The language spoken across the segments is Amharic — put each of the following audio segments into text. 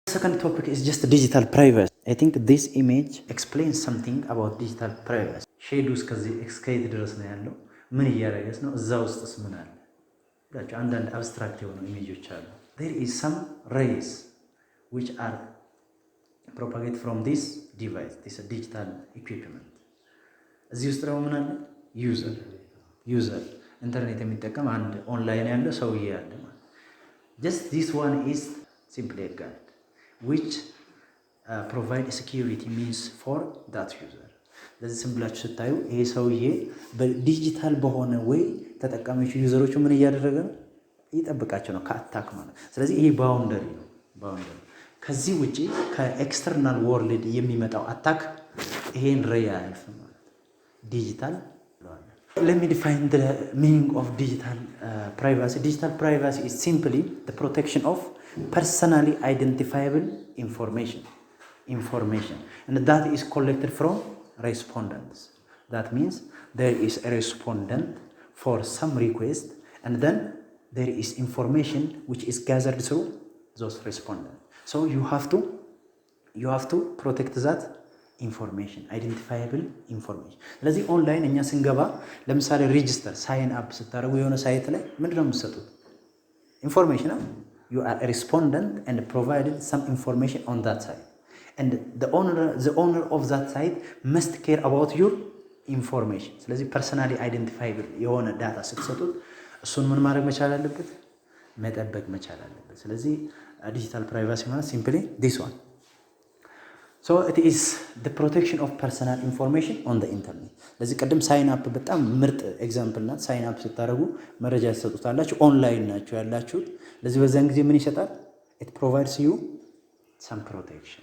Second topic is just digital privacy. I think this image explains something about digital privacy. ሼዱ እስከየት ድረስ ነው ያለው? ምን እያደረገስ ነው? እዛ ውስጥስ ምን አለ? ብላችሁ አንዳንድ አብስትራክት የሆኑ ኢሜጆች አሉ። There is some rays which are propagated from this device, this digital equipment. እዚህ ውስጥ ደግሞ ምን አለ? ዩዘር ኢንተርኔት የሚጠቀም አንድ ኦንላይን ያለ ሰውዬ ያለ ማለት። Just this one is simply a guide which provide security means for that user. ለዚህ ስም ብላችሁ ስታዩ ይሄ ሰውዬ በዲጂታል በሆነ ወይ ተጠቃሚዎቹ ዩዘሮቹ ምን እያደረገ ነው? ይጠብቃቸው ነው ከአታክ ማለት። ስለዚህ ይሄ ባውንደሪ ነው። ከዚህ ውጪ ከኤክስተርናል ወርልድ የሚመጣው አታክ ይሄን ሬይ አያልፍም ማለት ዲጂታል ብለዋል። Let me define the meaning of digital privacy. Digital privacy is simply the protection of personally identifiable information, and that is collected from respondents. That means there is a respondent for some request, and then there is information which is gathered through those respondents. So you have to protect that information, identifiable information. ስለዚህ ኦንላይን እኛ ስንገባ ለምሳሌ ሬጂስተር ሳይን አፕ ስታደርጉ የሆነ ሳይት ላይ ምንድነው የምትሰጡት? ኢንፎርሜሽን ነው። You are a respondent and provided some information on that site, and the owner of that site must care about your information. ስለዚህ personally identifiable የሆነ ዳታ ስትሰጡት እሱን ምን ማድረግ መቻል አለበት? መጠበቅ መቻል አለበት። ስለዚህ digital privacy ማለት simply this one. So it is the protection of personal information on the internet. ለዚህ ቀደም ሳይን አፕ በጣም ምርጥ ኤግዛምፕል ናት። ሳይን አፕ ስታደርጉ መረጃ ትሰጡታላችሁ፣ ኦንላይን ናችሁ ያላችሁት። ለዚህ በዛን ጊዜ ምን ይሰጣል? it provides you some protection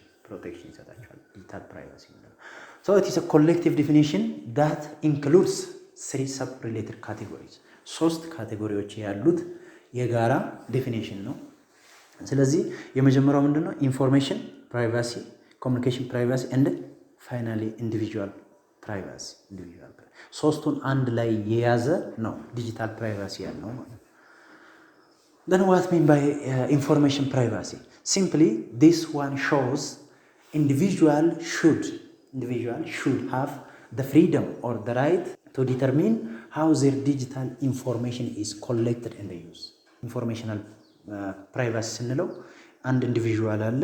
ይሰጣችኋል። digital privacy ማለት so it is a collective definition that includes three sub related categories. ሶስት ካቴጎሪዎች ያሉት የጋራ ዴፊኒሽን ነው። ስለዚህ የመጀመሪያው ምንድነው? ኢንፎርሜሽን ፕራይቫሲ፣ ኮሚኒኬሽን ፕራይቫሲ and finally individual privacy. ሶስቱን አንድ ላይ የያዘ ነው ዲጂታል ፕራይቫሲ ያለው ማለት። Then what mean by information privacy? Simply this one shows individual should have the freedom or the right to determine how their digital information is collected and used. Informational privacy ስንለው አንድ ኢንዲቪጁዋል አለ።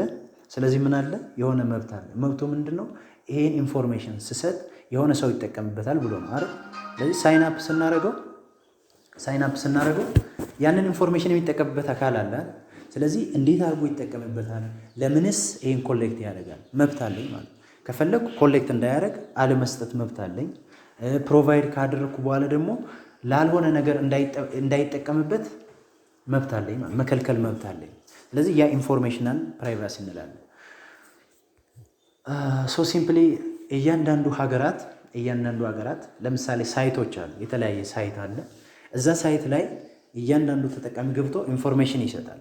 ስለዚህ ምን አለ? የሆነ መብት አለ። መብቱ ምንድነው? ይሄን ኢንፎርሜሽን ስሰጥ የሆነ ሰው ይጠቀምበታል ብሎ ነው አይደል? ስለዚህ ሳይን አፕ ስናደርገው ያንን ኢንፎርሜሽን የሚጠቀምበት አካል አለ። ስለዚህ እንዴት አድርጎ ይጠቀምበታል? ለምንስ ይሄን ኮሌክት ያደርጋል? መብት አለኝ ማለት። ከፈለኩ ኮሌክት እንዳያደርግ አለመስጠት መብት አለኝ። ፕሮቫይድ ካደረኩ በኋላ ደግሞ ላልሆነ ነገር እንዳይጠቀምበት መብት አለኝ ማለት፣ መከልከል መብት አለኝ። ስለዚህ ያ ኢንፎርሜሽናል ፕራይቫሲ እንላለን። ሶ ሲምፕሊ እያንዳንዱ ሀገራት ለምሳሌ ሳይቶች አሉ። የተለያየ ሳይት አለ። እዛ ሳይት ላይ እያንዳንዱ ተጠቃሚ ገብቶ ኢንፎርሜሽን ይሰጣል።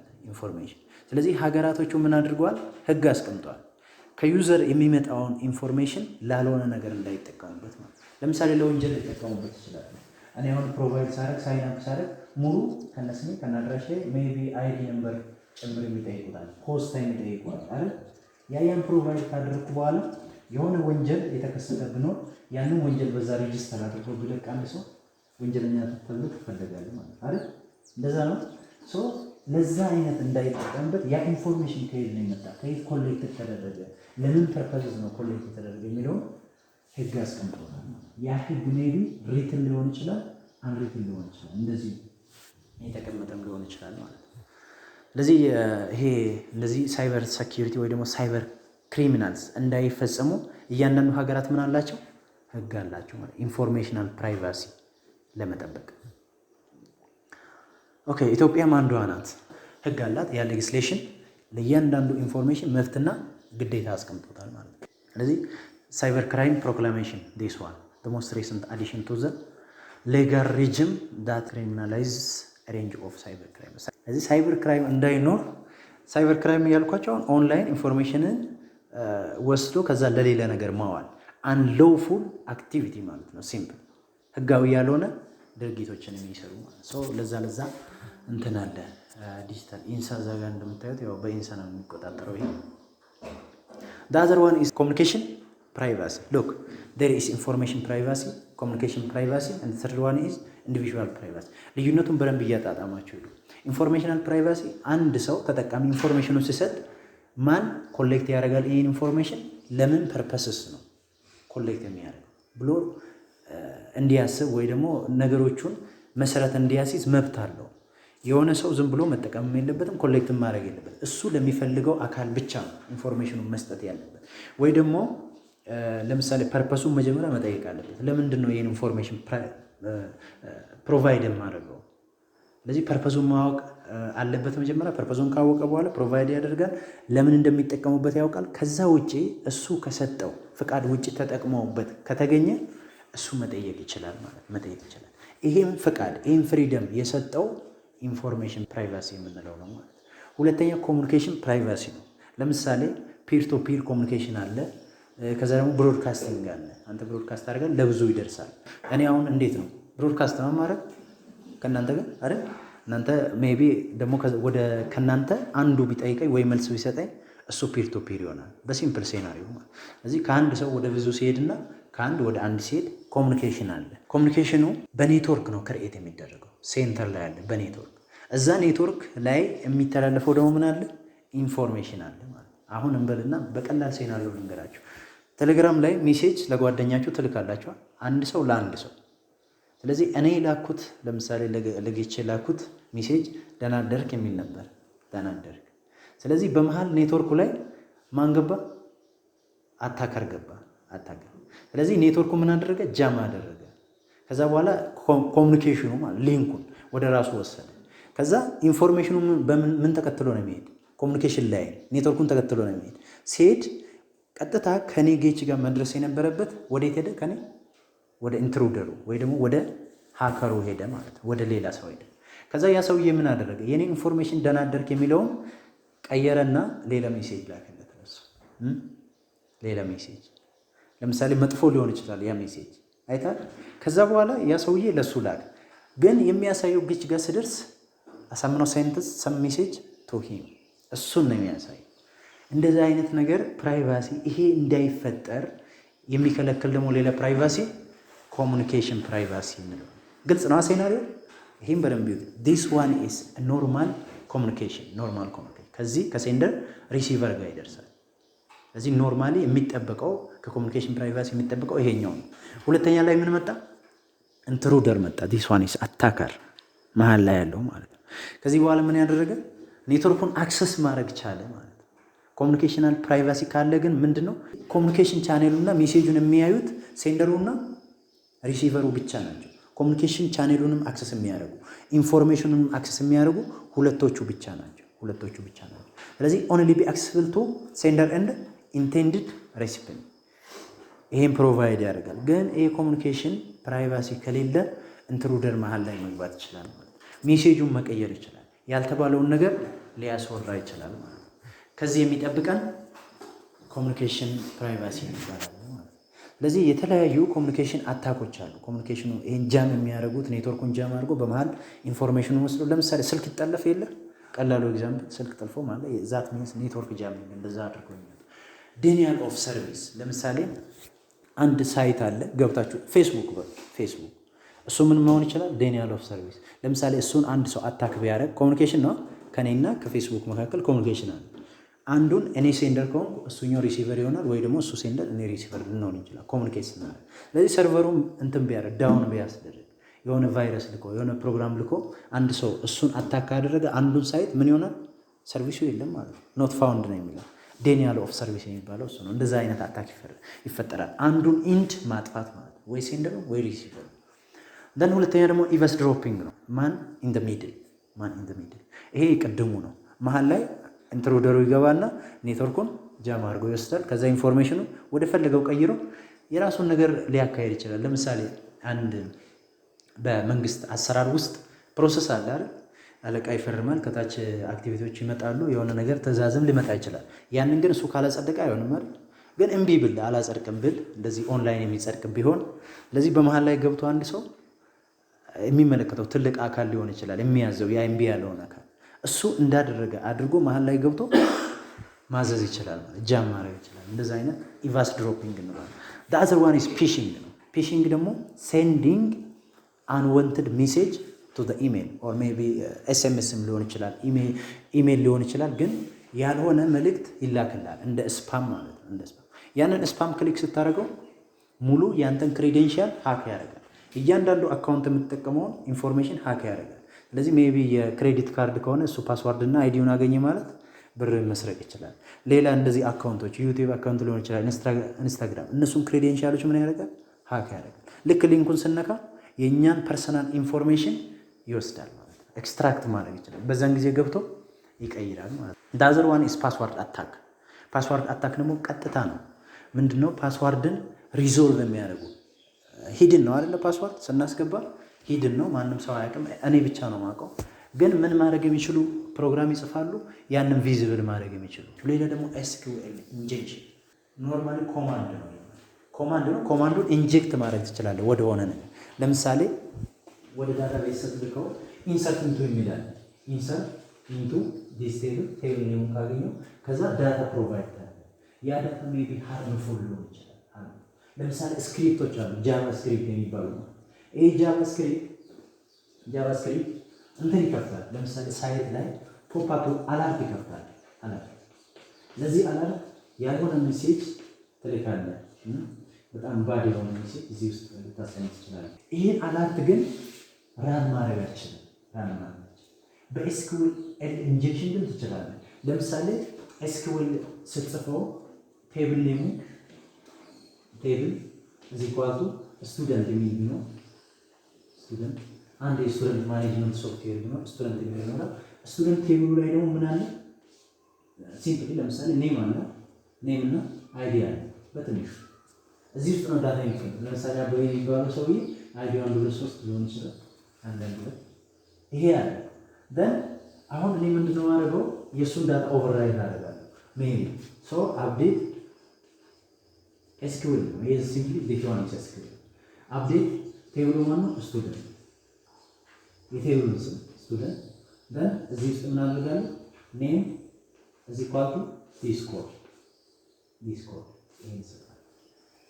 ስለዚህ ሀገራቶቹ ምን አድርገዋል? ህግ አስቀምጠዋል። ከዩዘር የሚመጣውን ኢንፎርሜሽን ላልሆነ ነገር እንዳይጠቀሙበት ማለት። ለምሳሌ ለወንጀል ሊጠቀሙበት ይችላል። እኔ አሁን ፕሮቫይድ ሳረግ ሳይን አፕ ሳረግ ሙሉ ከነስሜ ከናድራሽ ላይ ሜቢ አይዲ ነምበር ጨምር የሚጠይቁታል፣ ፖስት ታይም ይጠይቁታል አይደል? ያን ፕሮቫይድ ካደረኩ በኋላ የሆነ ወንጀል የተከሰተ ቢኖር ያንን ወንጀል በዛ ሬጂስተር አድርጎ ቢለቅ አንድ ሰው ወንጀለኛ ተብሎ ትፈልጋለህ ማለት አይደል? እንደዛ ነው። ሶ ለዛ አይነት እንዳይጠቀምበት ያ ኢንፎርሜሽን ከየት ነው የመጣ፣ ከየት ኮሌክት ተደረገ፣ ለምን ፐርፐዝ ነው ኮሌክት ተደረገ የሚለው ህግ አስቀምጧል። ያ ህግ ሜቢ ሪትን ሊሆን ይችላል፣ አንሪትን ሊሆን ይችላል፣ እንደዚህ የተቀመጠም ሊሆን ይችላል ማለት ነው። ስለዚህ ይሄ እንደዚህ ሳይበር ሴኩሪቲ ወይ ደግሞ ሳይበር ክሪሚናልስ እንዳይፈጸሙ እያንዳንዱ ሀገራት ምን አላቸው? ህግ አላቸው ማለት ኢንፎርሜሽናል ፕራይቫሲ ለመጠበቅ። ኦኬ ኢትዮጵያም አንዷ ናት። ህግ አላት። ያ ሌጊስሌሽን ለእያንዳንዱ ኢንፎርሜሽን መብትና ግዴታ አስቀምጦታል ማለት ነው። ስለዚህ ሳይበር ክራይም ፕሮክላሜሽን this one the most recent addition to the legal regime that criminalizes a range of cyber crime. ስለዚህ ሳይበር ክራይም እንዳይኖር ሳይበር ክራይም ያልኳቸው ኦንላይን ኢንፎርሜሽንን ወስዶ ከዛ ለሌላ ነገር ማዋል አንሎፉል አክቲቪቲ ማለት ነው። ሲምፕል ህጋዊ ያልሆነ ድርጊቶችን የሚሰሩ ማለት ነው። ለዛ እንትን አለ ዲጂታል ኢንሳ እዛ ጋር እንደምታዩት ያው በኢንሳ ነው የሚቆጣጠረው ይሄ። the other one is communication privacy. Look, there is information privacy, communication privacy, and the third one is individual privacy. ልዩነቱን በደንብ እያጣጣማችሁ ይሉ። ኢንፎርሜሽናል ፕራይቫሲ አንድ ሰው ተጠቃሚ ኢንፎርሜሽኑን ሲሰጥ ማን ኮሌክት ያደርጋል ይህን ኢንፎርሜሽን ለምን ፐርፐስስ ነው ኮሌክት የሚያደርገው ብሎ እንዲያስብ ወይ ደግሞ ነገሮቹን መሰረት እንዲያስይዝ መብት አለው። የሆነ ሰው ዝም ብሎ መጠቀም የለበትም፣ ኮሌክት ማድረግ የለበትም። እሱ ለሚፈልገው አካል ብቻ ነው ኢንፎርሜሽኑን መስጠት ያለበት። ወይ ደግሞ ለምሳሌ ፐርፐሱን መጀመሪያ መጠየቅ አለበት። ለምንድን ነው ይህን ኢንፎርሜሽን ፕሮቫይድ የማደርገው? ስለዚህ ፐርፐሱን ማወቅ አለበት መጀመሪያ። ፐርፐሱን ካወቀ በኋላ ፕሮቫይድ ያደርጋል። ለምን እንደሚጠቀሙበት ያውቃል። ከዛ ውጪ እሱ ከሰጠው ፍቃድ ውጪ ተጠቅመውበት ከተገኘ እሱ መጠየቅ ይችላል ማለት መጠየቅ ይችላል። ይሄም ፍቃድ ይሄም ፍሪደም የሰጠው ኢንፎርሜሽን ፕራይቫሲ የምንለው ነው ማለት። ሁለተኛ ኮሚኒኬሽን ፕራይቫሲ ነው። ለምሳሌ ፒር ቱ ፒር ኮሚኒኬሽን አለ። ከዛ ደግሞ ብሮድካስቲንግ አለ። አንተ ብሮድካስት አድርገን ለብዙ ይደርሳል። እኔ አሁን እንዴት ነው ብሮድካስት ነው ማድረግ ከእናንተ ጋር አይደል? እናንተ ሜቢ ደግሞ ወደ ከእናንተ አንዱ ቢጠይቀኝ ወይ መልስ ቢሰጠኝ እሱ ፒር ቱ ፒር ይሆናል በሲምፕል ሴናሪዮ ማለት። ስለዚህ ከአንድ ሰው ወደ ብዙ ሲሄድና ከአንድ ወደ አንድ ሲሄድ ኮሚኒኬሽን አለ። ኮሚኒኬሽኑ በኔትወርክ ነው ክርኤት የሚደረገው ሴንተር ላይ አለ በኔትወርክ። እዛ ኔትወርክ ላይ የሚተላለፈው ደግሞ ምን አለ ኢንፎርሜሽን አለ ማለት። አሁን እንበልና በቀላል ሴናሪዮ ልንገራችሁ። ቴሌግራም ላይ ሜሴጅ ለጓደኛችሁ ትልካላችኋል፣ አንድ ሰው ለአንድ ሰው። ስለዚህ እኔ ላኩት ለምሳሌ ለጌቼ ላኩት ሜሴጅ ደህና አደርክ የሚል ነበር፣ ደህና አደርክ። ስለዚህ በመሃል ኔትወርኩ ላይ ማን ገባ? አታከር ገባ፣ አታከር። ስለዚህ ኔትወርኩ ምን አደረገ? ጃም አደረገ። ከዛ በኋላ ኮሚኒኬሽኑ ማለት ሊንኩን ወደ ራሱ ወሰደ። ከዛ ኢንፎርሜሽኑ ምን ተከትሎ ነው የሚሄድ? ኮሚኒኬሽን ላይ ኔትወርኩን ተከትሎ ነው የሚሄድ። ሲሄድ ቀጥታ ከኔ ጌች ጋር መድረስ የነበረበት ወዴት ሄደ? ከኔ ወደ ኢንትሩደሩ ወይ ደግሞ ወደ ሃከሩ ሄደ ማለት ወደ ሌላ ሰው ሄደ። ከዛ ያ ሰውዬ ምን አደረገ? የኔ ኢንፎርሜሽን ደህና አደርክ የሚለውን ቀየረና ሌላ ሜሴጅ ላከለት ለሱ። ሌላ ሜሴጅ ለምሳሌ መጥፎ ሊሆን ይችላል ያ ሜሴጅ አይታል። ከዛ በኋላ ያ ሰውዬ ለሱ ላከ። ግን የሚያሳየው ጌች ጋር ስደርስ አሳምነው ሳይንትስ ሰም ሜሴጅ ቱ ሂም እሱን ነው የሚያሳየው። እንደዚህ አይነት ነገር ፕራይቫሲ ይሄ እንዳይፈጠር የሚከለክል ደግሞ ሌላ ፕራይቫሲ ኮሚኒኬሽን ፕራይቫሲ እንለው። ግልጽ ነው ሴናሪዮ። ይሄን በደንብ ይሁን። this one is ኖርማል ኮሚኒኬሽን ከዚህ ከሴንደር ሪሲቨር ጋር ይደርሳል። ስለዚህ ኖርማሊ የሚጠበቀው ከኮሚኒኬሽን ፕራይቫሲ የሚጠበቀው ይሄኛው ነው። ሁለተኛ ላይ ምን መጣ? ኢንትሩደር መጣ። this one is አታከር መሃል ላይ ያለው ማለት ነው። ከዚህ በኋላ ምን ያደረገ? ኔትወርኩን አክሰስ ማድረግ ቻለ ማለት ነው። ኮሚኒኬሽናል ፕራይቫሲ ካለ ግን ምንድነው ኮሚኒኬሽን ቻኔሉና ሜሴጁን የሚያዩት ሴንደሩና ሪሲቨሩ ብቻ ናቸው። ኮሚኒኬሽን ቻኔሉንም አክሰስ የሚያደርጉ ኢንፎርሜሽኑንም አክሰስ የሚያደርጉ ሁለቶቹ ብቻ ናቸው። ስለዚህ ኦንሊ ቢ አክሰስብል ቱ ሴንደር ኤንድ ኢንቴንድድ ሬሲፒየንት ይሄን ፕሮቫይድ ያደርጋል። ግን ይሄ ኮሚኒኬሽን ፕራይቫሲ ከሌለ ኢንትሩደር መሃል ላይ መግባት ይችላል ማለት ነው። ሜሴጁን መቀየር ይችላል። ያልተባለውን ነገር ሊያስወራ ይችላል ማለት ነው። ከዚህ የሚጠብቀን ኮሚኒኬሽን ፕራይቫሲ ይባላል ማለት ነው። ስለዚህ የተለያዩ ኮሚኒኬሽን አታኮች አሉ። ኮሚኒኬሽኑ ይሄን ጃም የሚያደርጉት ኔትወርኩን ጃም አድርጎ በመሃል ኢንፎርሜሽኑን ወስዶ ለምሳሌ ስልክ ይጠለፍ የለ ቀላሉ ኤግዛምፕል ስልክ ጠልፎ ማለት ዛት ሚንስ ኔትወርክ ጃም እንደዛ አድርጎ ዴኒያል ኦፍ ሰርቪስ። ለምሳሌ አንድ ሳይት አለ ገብታችሁ ፌስቡክ እሱ ምን መሆን ይችላል? ዴኒያል ኦፍ ሰርቪስ። ለምሳሌ እሱን አንድ ሰው አታክ ቢያደርግ ኮሚኒኬሽን ነው። ከኔና ከፌስቡክ መካከል ኮሚኒኬሽን አለ። አንዱን እኔ ሴንደር ከሆንኩ እሱኛው ሪሲቨር ይሆናል፣ ወይ ደግሞ እሱ ሴንደር እኔ ሪሲቨር ልንሆን ይችላል። ኮሚኒኬት ስናደርግ ስለዚህ ሰርቨሩም እንትን ቢያደርግ ዳውን ቢያስደርግ የሆነ ቫይረስ ልኮ የሆነ ፕሮግራም ልኮ አንድ ሰው እሱን አታክ ካደረገ አንዱን ሳይት ምን ይሆናል? ሰርቪሱ የለም ማለት ነው። ኖት ፋውንድ ነው የሚለው ዴኒያል ኦፍ ሰርቪስ የሚባለው እሱ ነው። እንደዛ አይነት አታክ ይፈጠራል። አንዱን ኢንድ ማጥፋት ማለት ወይ ሴንደሩ ወይ ሪሲቨሩ። ደን ሁለተኛ ደግሞ ኢቨስ ድሮፒንግ ነው። ማን ኢን ዘ ሚድል ይሄ ቅድሙ ነው። መሀል ላይ ኢንትሩደሩ ይገባና ኔትወርኩን ጃም አድርጎ ይወስዳል። ከዛ ኢንፎርሜሽኑ ወደ ፈለገው ቀይሮ የራሱን ነገር ሊያካሄድ ይችላል። ለምሳሌ አንድ በመንግስት አሰራር ውስጥ ፕሮሰስ አለ አይደል? አለቃ ይፈርማል፣ ከታች አክቲቪቲዎች ይመጣሉ፣ የሆነ ነገር ትእዛዝም ሊመጣ ይችላል። ያንን ግን እሱ ካላጸደቀ አይሆንም አይደል? ግን እምቢ ብል አላጸድቅም ብል እንደዚህ ኦንላይን የሚጸድቅ ቢሆን ለዚህ በመሃል ላይ ገብቶ አንድ ሰው የሚመለከተው ትልቅ አካል ሊሆን ይችላል የሚያዘው ያ እምቢ ያለውን አካል እሱ እንዳደረገ አድርጎ መሀል ላይ ገብቶ ማዘዝ ይችላል ማለት ጃም ማድረግ ይችላል። እንደዛ አይነት ኢቫስ ድሮፒንግ እንለዋለን። the other one is phishing ነው። phishing ደግሞ sending unwanted message to the email or maybe SMS ሊሆን ይችላል ኢሜል ሊሆን ይችላል ግን ያልሆነ መልእክት ይላክልሃል እንደ ስፓም ማለት ነው። እንደ ስፓም ያንን ስፓም ክሊክ ስታደርገው ሙሉ ያንተን ክሬዴንሻል ሃክ ያደርጋል። እያንዳንዱ አካውንት የምትጠቀመውን ኢንፎርሜሽን ሃክ ያደርጋል። ስለዚህ ሜቢ የክሬዲት ካርድ ከሆነ እሱ ፓስዋርድ እና አይዲውን አገኘ ማለት ብር መስረቅ ይችላል። ሌላ እንደዚህ አካውንቶች ዩቲዩብ አካውንት ሊሆን ይችላል፣ ኢንስታግራም እነሱም ክሬዴንሻሎች ምን ያደርጋል? ሃክ ያደርጋል። ልክ ሊንኩን ስነካ የእኛን ፐርሰናል ኢንፎርሜሽን ይወስዳል ማለት ነው። ኤክስትራክት ማድረግ ይችላል። በዛን ጊዜ ገብቶ ይቀይራል ማለት ነው። ዳዘር ዋን ኢስ ፓስዋርድ አታክ። ፓስዋርድ አታክ ደግሞ ቀጥታ ነው። ምንድነው? ፓስዋርድን ሪዞልቭ የሚያደርጉ ሂድን ነው አይደለ? ፓስዋርድ ስናስገባ ሂድን ነው፣ ማንም ሰው አያውቅም፣ እኔ ብቻ ነው የማውቀው። ግን ምን ማድረግ የሚችሉ ፕሮግራም ይጽፋሉ፣ ያንን ቪዚብል ማድረግ የሚችሉ። ሌላ ደግሞ ኤስኪውኤል ኢንጀክሽን፣ ኖርማሊ ኮማንድ ነው። ኮማንዱን ኢንጀክት ማድረግ ትችላለህ ወደ ሆነ ነገር። ለምሳሌ ወደ ዳታቤዝ ስትልከው ኢንሰርት ኢንቱ የሚላል ኢንሰርት ኢንቱ ዲስ ቴብል ኔሙን ካገኘው ከዛ ዳታ ፕሮቫይድ ታደርጋለህ። ያ ዳታ ሜቢ ሃርምፉል ሊሆን ይችላል። ለምሳሌ ስክሪፕቶች አሉ፣ ጃቫስክሪፕት የሚባሉ ነው። ይሄ ጃቫስክሪፕት እንትን ይከፍታል። ለምሳሌ ሳይት ላይ ፖፕአፕ አላርት ይከፍታል። ለዚህ አላርት ያልሆነ ሜሴጅ ትልካለህ። በጣም ባድ የሆነ ሜሴጅ እዚህ ውስጥ ልታሰኝ ትችላለህ። ይህን አላርት ግን ራን ማድረግ አትችልም። በኤስኪውኤል ኢንጀክሽን ግን ትችላለህ። ለምሳሌ ኤስኪውኤል ስትጽፈው ቴብል ኔሙ ቴብል እዚህ ኳቱ ስቱደንት የሚል ነው። ስቱደንት አንድ የስቱደንት ማኔጅመንት ሶፍትዌር ነው። ስቱደንት የሚል ነው። ስቱደንት ቴብሉ ላይ ደግሞ ምን አለ? ሲምፕሊ ለምሳሌ ኔም አለ፣ ኔም እና አይዲ አለ። በትንሹ እዚህ ውስጥ ነው ዳታ የሚቀመጥ። ለምሳሌ አበበ የሚባለው ሰውዬ አይዲ 1 2 3 ሊሆን ይችላል። አንዳንድ ይሄ አለ። ደን አሁን እኔ ምንድነው ማድረገው? የእሱን ዳታ ኦቨርራይድ አደርጋለሁ። ሜቢ ሶ አፕዴት ኤስኪውኤል ነው። ይሄ ሲምፕሊ ዲፋይን ኤስኪውኤል አፕዴት ቴብሉ ማን ነው? ስቱደንት። የቴብሉ ስም ስቱደንት። ደን እዚህ ውስጥ ምን አደርጋለሁ? ኔም እዚህ ኳቱ ዲስኮርድ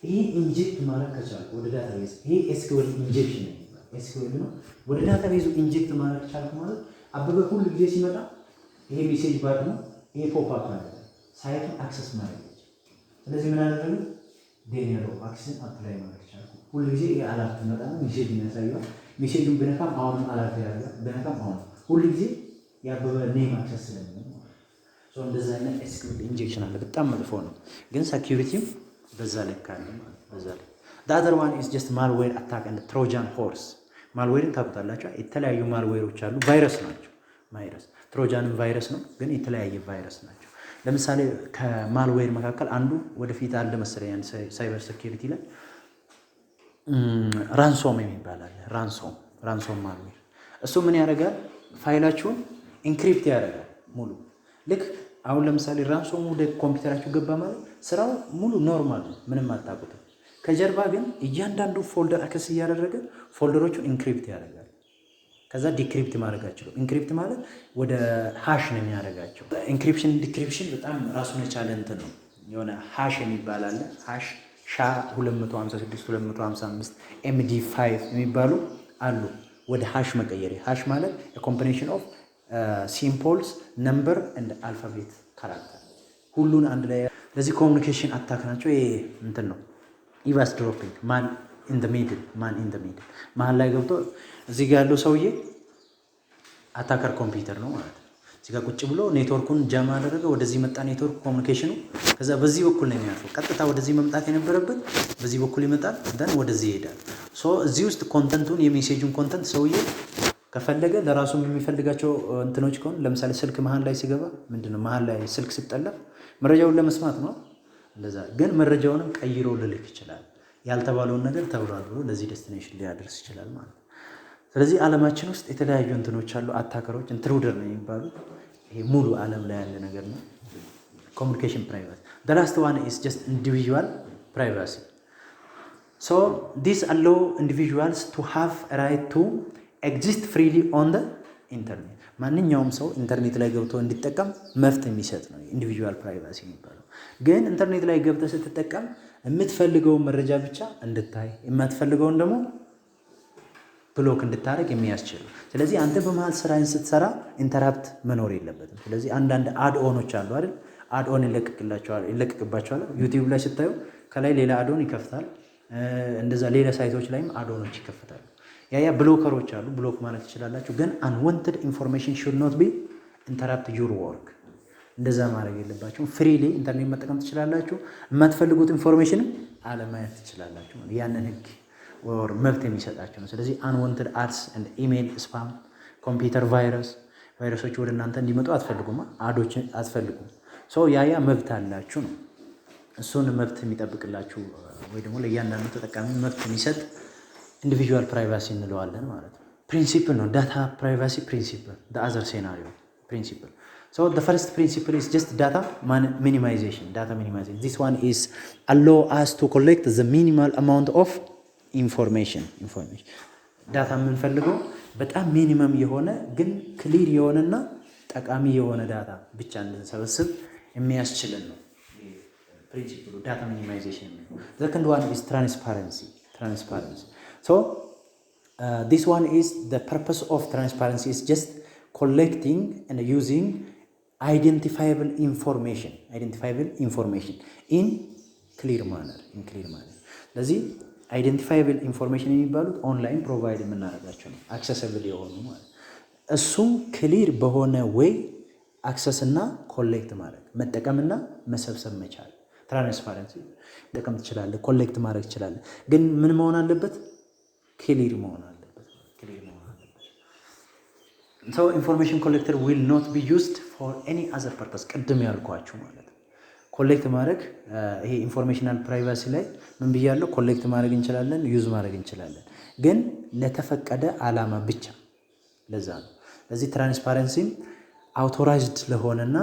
ይሄ ኢንጀክት ማድረግ ከቻልኩ ወደ ዳታቤዝ ይሄ ኤስኪውኤል ኢንጀክሽን ነው። ኤስኪውኤል ነው። ወደ ዳታቤዙ ኢንጀክት ማድረግ ከቻልኩ ማለት አበበ ሁሉ ጊዜ ሲመጣ ይሄ ሜሴጅ ባር ነው፣ ይሄ ፖፕ አፕ አለ፣ ሳይቱን አክሰስ ማድረግ ይችላል። ስለዚህ ምን አደረገ? ዴኒያል ኦፍ አክሰስ አፕላይ ማድረግ ቻልኩ። ሁሉ ጊዜ ይሄ አላርት መጣ ነው ሜሴጅ የሚያሳየው። ሜሴጁን በነካም አሁንም አላርት ያደርጋል፣ በነካም አሁን ሁሉ ጊዜ ያበበ ኔም አክሰስ ስለሚሆን ሶ እንደዛ አይነት ኤስኪውኤል ኢንጀክሽን አለ። በጣም መጥፎ ነው፣ ግን ሴኩሪቲም በዛ ልክ አለ ማለት በዛ ልክ። the other one is just malware attack and trojan horse። ማልዌርን ታውቁታላችሁ። የተለያዩ ማልዌሮች አሉ፣ ቫይረስ ናቸው። ትሮጃንም ቫይረስ ነው፣ ግን የተለያየ ቫይረስ ናቸው። ለምሳሌ ከማልዌር መካከል አንዱ ወደፊት አለ መሰለኝ ሳይበር ሴኩሪቲ ላይ ራንሶም የሚባል አለ። ራንሶም ማልዌር እሱ ምን ያደርጋል? ፋይላችሁን ኢንክሪፕት ያደርጋል ሙሉ። ልክ አሁን ለምሳሌ ራንሶም ወደ ኮምፒውተራችሁ ገባ ማለት ስራው ሙሉ ኖርማል ነው፣ ምንም አታውቁትም። ከጀርባ ግን እያንዳንዱ ፎልደር አክሰስ እያደረገ ፎልደሮቹን ኢንክሪፕት ያደርጋል። ከዛ ዲክሪፕት ማድረጋቸው። ኢንክሪፕት ማለት ወደ ሃሽ ነው የሚያደርጋቸው። ኢንክሪፕሽን ዲክሪፕሽን በጣም ራሱን የቻለ እንትን ነው። የሆነ ሃሽ የሚባል አለ። ሃሽ ሻ 256 255 MD5 የሚባሉ አሉ። ወደ ሃሽ መቀየር። ሃሽ ማለት ኮምቢኔሽን ኦፍ ሲምቦልስ ነምበር ኤንድ አልፋቤት ካራክተር ሁሉን አንድ ላይ። ለዚህ ኮሚኒኬሽን አታክ ናቸው። ይሄ እንትን ነው ኢቫስ ድሮፒንግ ማን ኢን ዘ ሚድል መሀል ላይ ገብቶ እዚህ ጋር ያለው ሰውዬ አታከር ኮምፒውተር ነው ማለት ነው። እዚህ ጋር ቁጭ ብሎ ኔትወርኩን ጃም አደረገ። ወደዚህ መጣ ኔትወርክ ኮሚኒኬሽኑ። ከዛ በዚህ በኩል ነው የሚያልፈው። ቀጥታ ወደዚህ መምጣት የነበረበት በዚህ በኩል ይመጣል፣ ደን ወደዚህ ይሄዳል። ሶ እዚህ ውስጥ ኮንተንቱን የሜሴጁን ኮንተንት ሰውዬ ከፈለገ ለራሱም የሚፈልጋቸው እንትኖች ከሆነ ለምሳሌ ስልክ መሀል ላይ ሲገባ ምንድነው መሀል ላይ ስልክ ሲጠለፍ መረጃውን ለመስማት ነው እንደዛ። ግን መረጃውንም ቀይሮ ልልክ ይችላል። ያልተባለውን ነገር ተብሏል ብሎ ለዚህ ዴስቲኔሽን ሊያደርስ ይችላል ማለት ነው። ስለዚህ ዓለማችን ውስጥ የተለያዩ እንትኖች አሉ። አታከሮች ኢንትሩደር ነው የሚባሉት። ይሄ ሙሉ ዓለም ላይ ያለ ነገር ነው። ኮሚኒኬሽን ፕራይቬሲ the last one is just individual privacy. So these allow individuals to have a right to ኤግዚስት ፍሪሊ ኦን ደ ኢንተርኔት። ማንኛውም ሰው ኢንተርኔት ላይ ገብቶ እንዲጠቀም መብት የሚሰጥ ነው ኢንዲቪዥዋል ፕራይቫሲ የሚባለው። ግን ኢንተርኔት ላይ ገብተህ ስትጠቀም የምትፈልገውን መረጃ ብቻ እንድታይ የማትፈልገውን ደግሞ ብሎክ እንድታደርግ የሚያስችል። ስለዚህ አንተ በመሀል ስራን ስትሰራ ኢንተራፕት መኖር የለበትም። ስለዚህ አንዳንድ አድኦኖች አሉ አይደል? አድኦን ይለቀቅባቸዋል። ዩቲዩብ ላይ ስታዩ ከላይ ሌላ አድኦን ይከፍታል። እንደዛ ሌላ ሳይቶች ላይም አድኦኖች ይከፍታሉ። ያ ብሎከሮች አሉ። ብሎክ ማለት ትችላላችሁ። ግን አንወንትድ ኢንፎርሜሽን ሹድ ኖት ቢ ኢንተራፕት ዩር ወርክ። እንደዛ ማድረግ የለባችሁም። ፍሪሊ ኢንተርኔት መጠቀም ትችላላችሁ። የማትፈልጉት ኢንፎርሜሽን አለማየት ትችላላችሁ። ያንን ህግ ወር መብት የሚሰጣቸው ነው። ስለዚህ አንወንትድ አድስ ኤንድ ኢሜይል ስፓም፣ ኮምፒውተር ቫይረሶች ወደ እናንተ እንዲመጡ አትፈልጉም። አዶች አትፈልጉም። ያ መብት አላችሁ ነው። እሱን መብት የሚጠብቅላችሁ ወይ ደግሞ ለእያንዳንዱ ተጠቃሚ መብት የሚሰጥ ኢንዲቪዥዋል ፕራይቫሲ እንለዋለን ማለት ነው። ፕሪንሲፕል ነው ዳታ ፕራይቫሲ ፕሪንሲፕል። the other scenario principle. So the first principle is just data minimization. This one is allow us to collect the minimal amount of information. ዳታ የምንፈልገው በጣም ሚኒመም የሆነ ግን ክሊር የሆነና ጠቃሚ የሆነ ዳታ ብቻ እንድንሰበስብ የሚያስችልን ነው ፕሪንሲፕሉ ዳታ ሚኒማይዜሽን። second one is transparency. So this one is the purpose of transparency is just collecting and using identifiable information in clear manner. ስለዚህ አይደንቲፋይብል ኢንፎርሜሽን የሚባሉት ኦንላይን ፕሮቫይድ የምናደርጋቸው ነው። አክሰስብል የሆኑ ማለት እሱም ክሊር በሆነ ዌይ አክሰስ እና ኮሌክት ማድረግ መጠቀምና መሰብሰብ መቻል። ትራንስፓረንሲ መጠቀም ትችላለህ፣ ኮሌክት ማድረግ ትችላለህ። ግን ምን መሆን አለበት? ክሊር መሆን አለበት። So information collector will not be used for any other purpose። ቅድም ያልኳችሁ ማለት ነው። ኮሌክት ማድረግ ይሄ ኢንፎርሜሽናል ፕራይቫሲ ላይ ምን ብያለሁ? ኮሌክት ማድረግ እንችላለን፣ ዩዝ ማድረግ እንችላለን፣ ግን ለተፈቀደ ዓላማ ብቻ። ለዛ ነው ለዚህ ትራንስፓረንሲም አውቶራይዝድ ለሆነና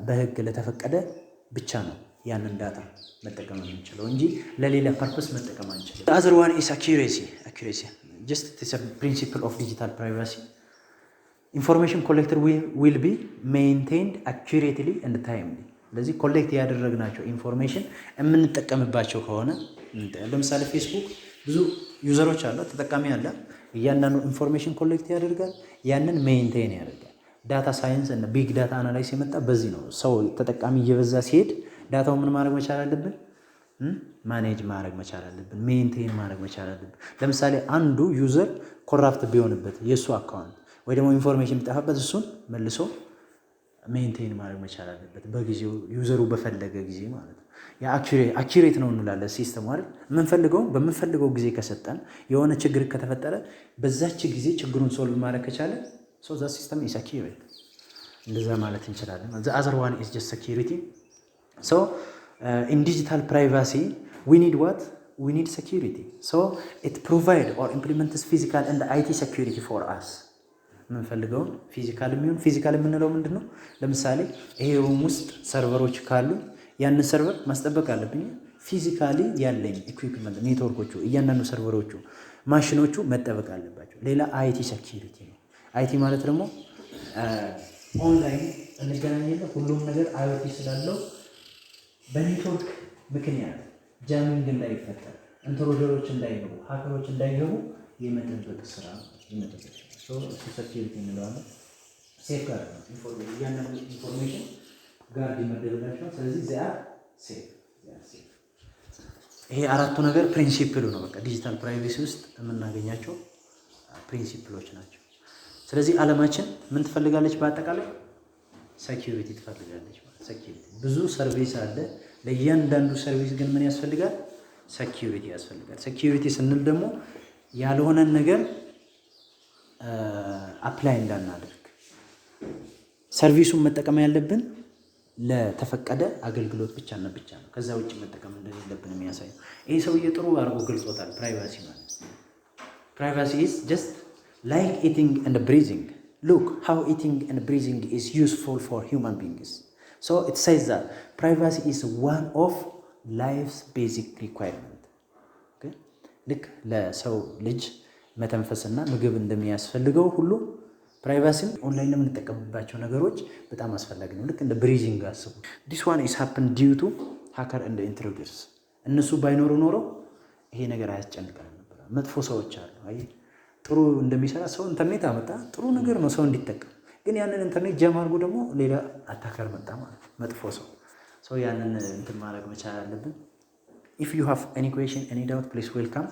በህግ ለተፈቀደ ብቻ ነው ያንን ዳታ መጠቀም የምንችለው እንጂ ለሌላ ፐርፐስ መጠቀም አንችልም። the other one is accuracy. Just it's a principle of digital privacy. Information collector will be maintained accurately and timely. ስለዚህ ኮሌክት ያደረግናቸው ኢንፎርሜሽን የምንጠቀምባቸው ከሆነ ለምሳሌ ፌስቡክ ብዙ ዩዘሮች አሉ፣ ተጠቃሚ አለ። እያንዳንዱ ኢንፎርሜሽን ኮሌክት ያደርጋል፣ ያንን ሜንቴን ያደርጋል። ዳታ ሳይንስ እና ቢግ ዳታ አናላይስ የመጣ በዚህ ነው። ሰው ተጠቃሚ እየበዛ ሲሄድ ዳታው ምን ማድረግ መቻል አለብን? ማኔጅ ማድረግ መቻል አለብን፣ ሜንቴን ማድረግ መቻል አለብን። ለምሳሌ አንዱ ዩዘር ኮራፕት ቢሆንበት የእሱ አካውንት ወይ ደግሞ ኢንፎርሜሽን ቢጠፋበት እሱን መልሶ ሜንቴን ማድረግ መቻል አለበት በጊዜው ዩዘሩ በፈለገ ጊዜ ማለት ነው። ያ አኪሬት ነው እንላለን ሲስተሙ አይደል? በምንፈልገው ጊዜ ከሰጠን የሆነ ችግር ከተፈጠረ በዛች ጊዜ ችግሩን ሶልቭ ማድረግ ከቻለ ዛ ሲስተም ኢዝ አኪሬት እንደዛ ማለት እንችላለን። the other one is just security. So in digital privacy we need security. So it provide or implements physical and IT security for us. የምንፈልገውን ፊዚካል የምንለው ምንድን ነው? ለምሳሌ ይሄ ሩም ውስጥ ሰርቨሮች ካሉ ያንን ሰርቨር ማስጠበቅ አለብኝ። ፊዚካሊ ያለኝ ኢኩዊፕመንት ኔትወርኮቹ፣ እያንዳንዱ ሰርቨሮቹ፣ ማሽኖቹ መጠበቅ አለባቸው። ሌላ አይቲ ሴኪዩሪቲ ነው። አይቲ ማለት ደግሞ ኦንላይን እንገናኛለን። ሁሉም ነገር አይኦቲ ስላለው በኔትወርክ ምክንያት ጃሚንግ እንዳይፈጠር፣ ኢንትሩደሮች እንዳይገቡ፣ ሀከሮች እንዳይገቡ የመጠበቅ ስራ የመጠበቅ ሴኪዩሪቲ እንለዋለን። ሴፍ ጋርድ ነው። እያንዳንዱ ኢንፎርሜሽን ጋርድ ይመደብላቸዋል። ስለዚህ ዚያ ሴፍ። ይሄ አራቱ ነገር ፕሪንሲፕሉ ነው። በቃ ዲጂታል ፕራይቬሲ ውስጥ የምናገኛቸው ፕሪንሲፕሎች ናቸው። ስለዚህ ዓለማችን ምን ትፈልጋለች? በአጠቃላይ ሴኪዩሪቲ ትፈልጋለች። ሴኪዩሪቲ ብዙ ሰርቪስ አለ። ለእያንዳንዱ ሰርቪስ ግን ምን ያስፈልጋል? ሴኪዩሪቲ ያስፈልጋል። ሴኪዩሪቲ ስንል ደግሞ ያልሆነን ነገር አፕላይ እንዳናደርግ ሰርቪሱን መጠቀም ያለብን ለተፈቀደ አገልግሎት ብቻ ነው። ከዛ ውጭ መጠቀም እንደሌለብን የሚያሳይ ነው። ይሄ ሰውዬ ጥሩ አድርጎ ገልጾታል። ፕራይቫሲ ማለት ፕራይቫሲ is just like eating and breathing. Look how eating and breathing is useful for human beings. So it says that privacy is one of life's basic requirement. ልክ ለሰው ልጅ መተንፈስና ምግብ እንደሚያስፈልገው ሁሉ ፕራይቫሲም ኦንላይን ለምንጠቀምባቸው ነገሮች በጣም አስፈላጊ ነው። ልክ እንደ ብሪዚንግ አስቡ። ዲስ ዋን ኢስ ሃፕን ዲዩ ቱ ሃከር እንደ ኢንትሩደርስ። እነሱ ባይኖሩ ኖሮ ይሄ ነገር አያስጨንቀንም ነበር። መጥፎ ሰዎች አሉ። አይ ጥሩ እንደሚሰራ ሰው ኢንተርኔት አመጣ፣ ጥሩ ነገር ነው ሰው እንዲጠቀም። ግን ያንን ኢንተርኔት ጀም አድርጎ ደግሞ ሌላ አታከር መጣ ማለት መጥፎ ሰው ያንን እንትን ማድረግ መቻል አለብን። ኢፍ ዩ ሃቭ ኤኒ ኩዌሽን ኤኒ ዳውት ፕሊዝ ዌልካም